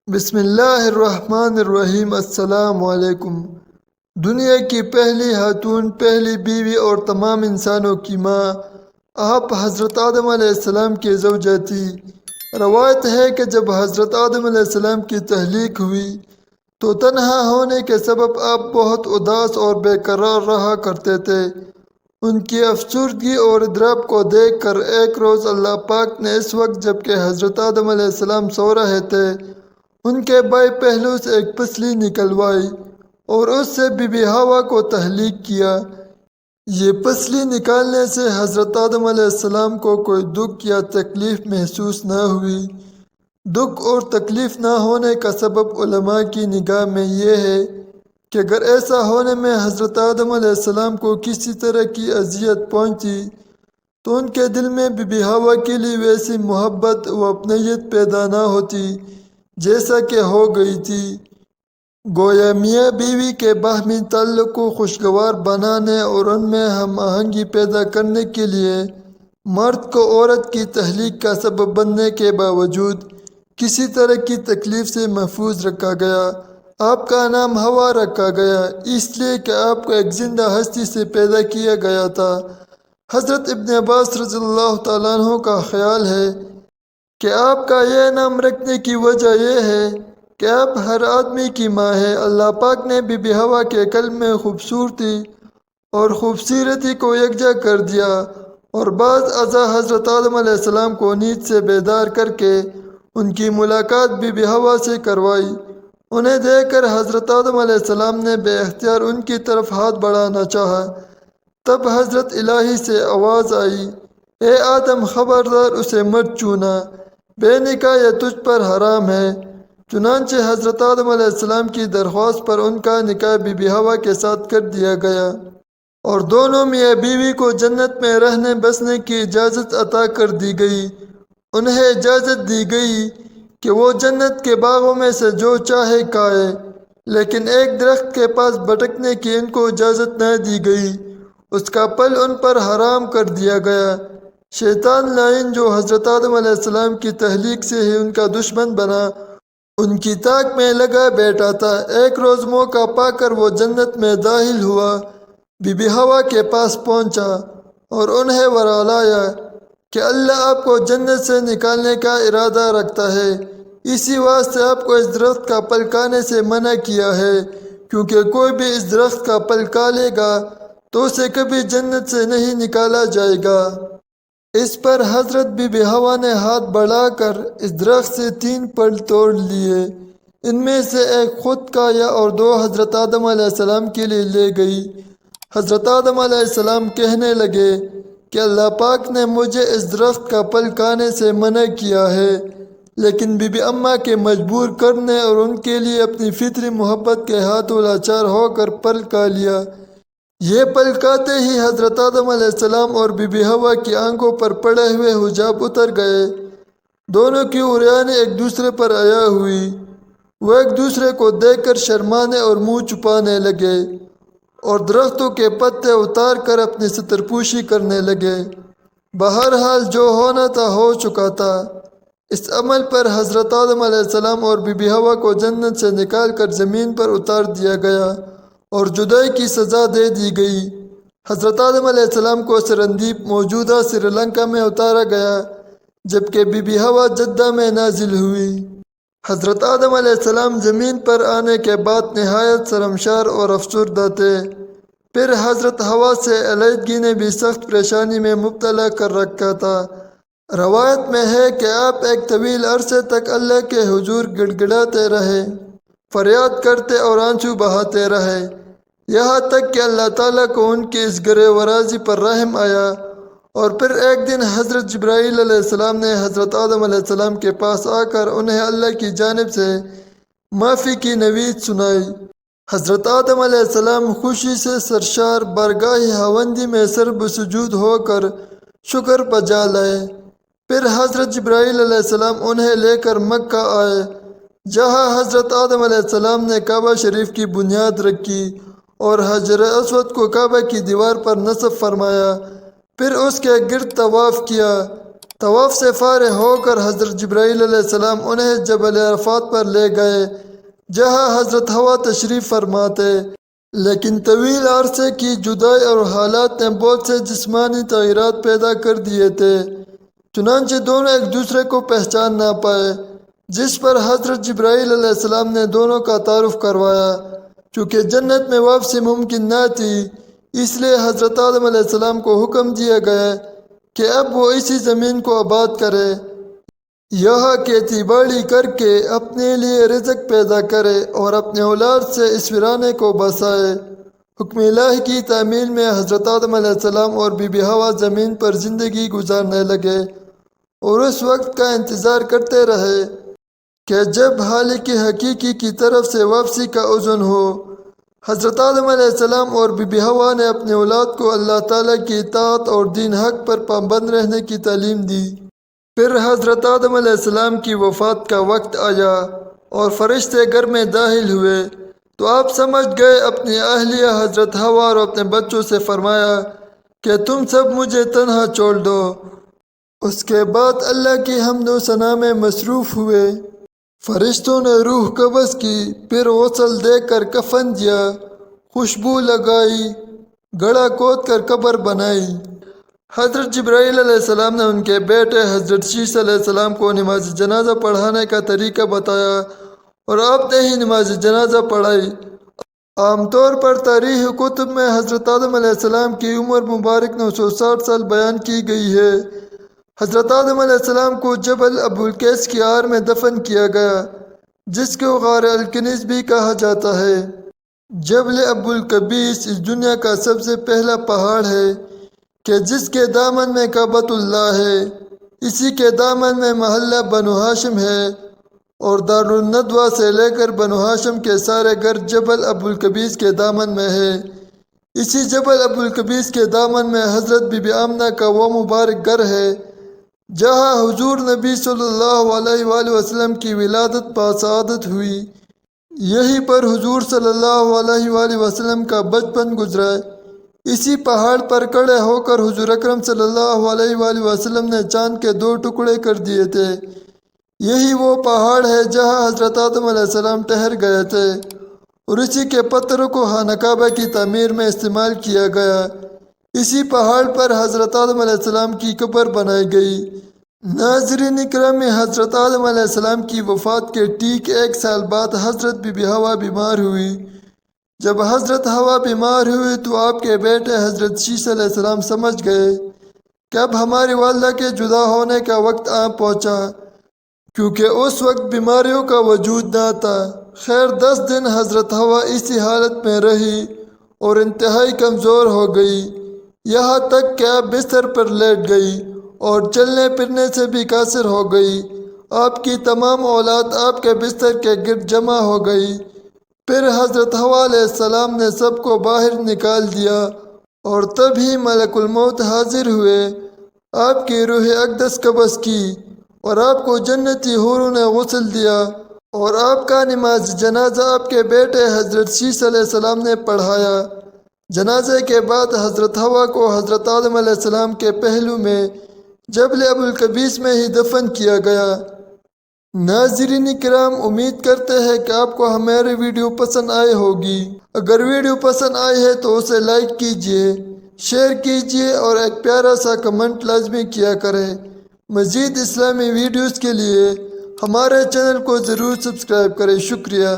بسم اللہ الرحمن الرحیم۔ السلام علیکم۔ دنیا کی پہلی خاتون، پہلی بیوی اور تمام انسانوں کی ماں، آپ حضرت آدم علیہ السلام کی زوجہ تھی۔ روایت ہے کہ جب حضرت آدم علیہ السلام کی تخلیق ہوئی تو تنہا ہونے کے سبب آپ بہت اداس اور بے قرار رہا کرتے تھے۔ ان کی افسردگی اور اضطراب کو دیکھ کر ایک روز اللہ پاک نے اس وقت جب کہ حضرت آدم علیہ السلام سو رہے تھے، ان کے بائیں پہلو سے ایک پسلی نکلوائی اور اس سے بی بی حوا کو تخلیق کیا۔ یہ پسلی نکالنے سے حضرت آدم علیہ السلام کو کوئی دکھ یا تکلیف محسوس نہ ہوئی۔ دکھ اور تکلیف نہ ہونے کا سبب علماء کی نگاہ میں یہ ہے کہ اگر ایسا ہونے میں حضرت آدم علیہ السلام کو کسی طرح کی اذیت پہنچی تو ان کے دل میں بی بی حوا کے لیے ویسی محبت و اپنیت پیدا نہ ہوتی جیسا کہ ہو گئی تھی۔ گویا میاں بیوی کے باہمی تعلق کو خوشگوار بنانے اور ان میں ہم آہنگی پیدا کرنے کے لیے مرد کو عورت کی تخلیق کا سبب بننے کے باوجود کسی طرح کی تکلیف سے محفوظ رکھا گیا۔ آپ کا نام حوا رکھا گیا اس لیے کہ آپ کو ایک زندہ ہستی سے پیدا کیا گیا تھا۔ حضرت ابن عباس رضی اللہ تعالیٰ عنہ کا خیال ہے کہ آپ کا یہ نام رکھنے کی وجہ یہ ہے کہ آپ ہر آدمی کی ماں ہے۔ اللہ پاک نے بی بی حوا کے قلب میں خوبصورتی اور خوبصورتی کو یکجا کر دیا اور بعض ازاں حضرت آدم علیہ السلام کو نیند سے بیدار کر کے ان کی ملاقات بی بی حوا سے کروائی۔ انہیں دیکھ کر حضرت آدم علیہ السلام نے بے اختیار ان کی طرف ہاتھ بڑھانا چاہا۔ تب حضرت الہی سے آواز آئی، اے آدم خبردار اسے مت چھونا، بے نکاح یہ تجھ پر حرام ہے۔ چنانچہ حضرت آدم علیہ السلام کی درخواست پر ان کا نکاح بی بی حوا کے ساتھ کر دیا گیا اور دونوں میاں بیوی کو جنت میں رہنے بسنے کی اجازت عطا کر دی گئی۔ انہیں اجازت دی گئی کہ وہ جنت کے باغوں میں سے جو چاہے کھائے، لیکن ایک درخت کے پاس بھٹکنے کی ان کو اجازت نہ دی گئی، اس کا پھل ان پر حرام کر دیا گیا۔ شیطان لعین جو حضرت آدم علیہ السلام کی تخلیق سے ہی ان کا دشمن بنا، ان کی طاق میں لگا بیٹھا تھا۔ ایک روز موقع پا کر وہ جنت میں داخل ہوا، بی بی حوا کے پاس پہنچا اور انہیں ورلایا کہ اللہ آپ کو جنت سے نکالنے کا ارادہ رکھتا ہے، اسی واسطے آپ کو اس درخت کا پھل کھانے سے منع کیا ہے، کیونکہ کوئی بھی اس درخت کا پھل کھا لے گا تو اسے کبھی جنت سے نہیں نکالا جائے گا۔ اس پر حضرت بی بی حوا نے ہاتھ بڑھا کر اس درخت سے 3 پھل توڑ لیے۔ ان میں سے ایک خود کھایا اور 2 حضرت آدم علیہ السلام کے لیے لے گئی۔ حضرت آدم علیہ السلام کہنے لگے کہ اللہ پاک نے مجھے اس درخت کا پھل کھانے سے منع کیا ہے، لیکن بی بی اماں کے مجبور کرنے اور ان کے لیے اپنی فطری محبت کے ہاتھوں لاچار ہو کر پھل کھا لیا۔ یہ پھل کھاتے ہی حضرت آدم علیہ السلام اور بی بی حوا کی آنکھوں پر پڑے ہوئے حجاب اتر گئے۔ دونوں کی عریانیں ایک دوسرے پر عیاں ہوئی۔ وہ ایک دوسرے کو دیکھ کر شرمانے اور منہ چھپانے لگے اور درختوں کے پتے اتار کر اپنی سترپوشی کرنے لگے۔ بہرحال جو ہونا تھا ہو چکا تھا۔ اس عمل پر حضرت آدم علیہ السلام اور بی بی حوا کو جنت سے نکال کر زمین پر اتار دیا گیا اور جدائی کی سزا دے دی گئی۔ حضرت آدم علیہ السلام کو سرندیپ موجودہ سری لنکا میں اتارا گیا، جبکہ بی بی حوا جدہ میں نازل ہوئی۔ حضرت آدم علیہ السلام زمین پر آنے کے بعد نہایت شرمسار اور افسردہ تھے۔ پھر حضرت حوا سے علیحدگی نے بھی سخت پریشانی میں مبتلا کر رکھا تھا۔ روایت میں ہے کہ آپ ایک طویل عرصے تک اللہ کے حضور گڑ گڑاتے رہے، فریاد کرتے اور آنسو بہاتے رہے، یہاں تک کہ اللہ تعالیٰ کو ان کی اس گرے ورازی پر رحم آیا اور پھر ایک دن حضرت جبرائیل علیہ السلام نے حضرت آدم علیہ السلام کے پاس آ کر انہیں اللہ کی جانب سے معافی کی نوید سنائی۔ حضرت آدم علیہ السلام خوشی سے سرشار بارگاہ خاوندی میں سر بسجود ہو کر شکر بجا لائے۔ پھر حضرت جبرائیل علیہ السلام انہیں لے کر مکہ آئے، جہاں حضرت آدم علیہ السلام نے کعبہ شریف کی بنیاد رکھی اور حجر اسود کو کعبہ کی دیوار پر نصب فرمایا، پھر اس کے گرد طواف کیا۔ طواف سے فارغ ہو کر حضرت جبرائیل علیہ السلام انہیں جبل عرفات پر لے گئے جہاں حضرت ہوا تشریف فرماتے، لیکن طویل عرصے کی جدائی اور حالات نے بہت سے جسمانی تغیرات پیدا کر دیے تھے، چنانچہ دونوں ایک دوسرے کو پہچان نہ پائے، جس پر حضرت جبرائیل علیہ السلام نے دونوں کا تعارف کروایا۔ چونکہ جنت میں واپسی ممکن نہ تھی، اس لیے حضرت آدم علیہ السلام کو حکم دیا گیا کہ اب وہ اسی زمین کو آباد کرے، یہاں کھیتی باڑی کر کے اپنے لیے رزق پیدا کرے اور اپنے اولاد سے اس ویرانے کو بسائے۔ حکم الہی کی تعمیل میں حضرت آدم علیہ السلام اور بی بی حوا زمین پر زندگی گزارنے لگے اور اس وقت کا انتظار کرتے رہے کہ جب خالق حقیقی کی طرف سے واپسی کا اذن ہو۔ حضرت آدم علیہ السلام اور بی بی حوا نے اپنے اولاد کو اللہ تعالیٰ کی اطاعت اور دین حق پر پابند رہنے کی تعلیم دی۔ پھر حضرت آدم علیہ السلام کی وفات کا وقت آیا اور فرشتے گھر میں داخل ہوئے تو آپ سمجھ گئے اپنی اہلیہ حضرت حوا اور اپنے بچوں سے فرمایا کہ تم سب مجھے تنہا چھوڑ دو۔ اس کے بعد اللہ کی حمد و ثنا میں مصروف ہوئے۔ فرشتوں نے روح قبض کی، پھر غسل دے کر کفن دیا، خوشبو لگائی، گڑھا کھود کر قبر بنائی۔ حضرت جبرائیل علیہ السلام نے ان کے بیٹے حضرت شیس علیہ السلام کو نماز جنازہ پڑھانے کا طریقہ بتایا اور آپ نے ہی نماز جنازہ پڑھائی۔ عام طور پر تاریخ کتب میں حضرت آدم علیہ السلام کی عمر مبارک 960 سال بیان کی گئی ہے۔ حضرت آدم علیہ السلام کو جبل ابو القیس کی آڑ میں دفن کیا گیا، جس کو غار الکنیز بھی کہا جاتا ہے۔ جبل ابو القبیس اس دنیا کا سب سے پہلا پہاڑ ہے کہ جس کے دامن میں کعبۃ اللہ ہے، اسی کے دامن میں محلہ بنو ہاشم ہے اور دارالندوہ سے لے کر بنو ہاشم کے سارے گھر جبل ابو القبیس کے دامن میں ہے۔ اسی جبل ابو القبیس کے دامن میں حضرت بی بی آمنہ کا وہ مبارک گھر ہے جہاں حضور نبی صلی اللہ علیہ وآلہ وسلم کی ولادت باسعادت ہوئی۔ یہیں پر حضور صلی اللہ علیہ وآلہ وسلم کا بچپن گزرا۔ اسی پہاڑ پر کھڑے ہو کر حضور اکرم صلی اللہ علیہ وآلہ وسلم نے چاند کے 2 ٹکڑے کر دیے تھے۔ یہی وہ پہاڑ ہے جہاں حضرت آدم علیہ السلام ٹھہر گئے تھے اور اسی کے پتھروں کو خانہ کعبہ کی تعمیر میں استعمال کیا گیا۔ اسی پہاڑ پر حضرت آدم علیہ السلام کی قبر بنائی گئی۔ ناظرین اکرامی، حضرت آدم علیہ السلام کی وفات کے ٹھیک 1 سال بعد حضرت بی بی حوا بیمار ہوئی۔ جب حضرت حوا بیمار ہوئی تو آپ کے بیٹے حضرت شیس علیہ السلام سمجھ گئے کہ اب ہماری والدہ کے جدا ہونے کا وقت آ پہنچا، کیونکہ اس وقت بیماریوں کا وجود نہ تھا۔ خیر 10 دن حضرت حوا اسی حالت میں رہی اور انتہائی کمزور ہو گئی، یہاں تک کہ آپ بستر پر لیٹ گئی اور چلنے پھرنے سے بھی قاصر ہو گئی۔ آپ کی تمام اولاد آپ کے بستر کے گرد جمع ہو گئی۔ پھر حضرت حوا علیہ السلام نے سب کو باہر نکال دیا اور تب ہی ملک الموت حاضر ہوئے، آپ کی روح اقدس قبض کی اور آپ کو جنتی حوروں نے غسل دیا اور آپ کا نماز جنازہ آپ کے بیٹے حضرت شیس علیہ السلام نے پڑھایا۔ جنازے کے بعد حضرت حوا کو حضرت آدم علیہ السلام کے پہلو میں جبل ابو القبیس میں ہی دفن کیا گیا۔ ناظرین کرام، امید کرتے ہیں کہ آپ کو ہماری ویڈیو پسند آئی ہوگی۔ اگر ویڈیو پسند آئی ہے تو اسے لائک کیجئے، شیئر کیجئے اور ایک پیارا سا کمنٹ لازمی کیا کریں۔ مزید اسلامی ویڈیوز کے لیے ہمارے چینل کو ضرور سبسکرائب کریں۔ شکریہ۔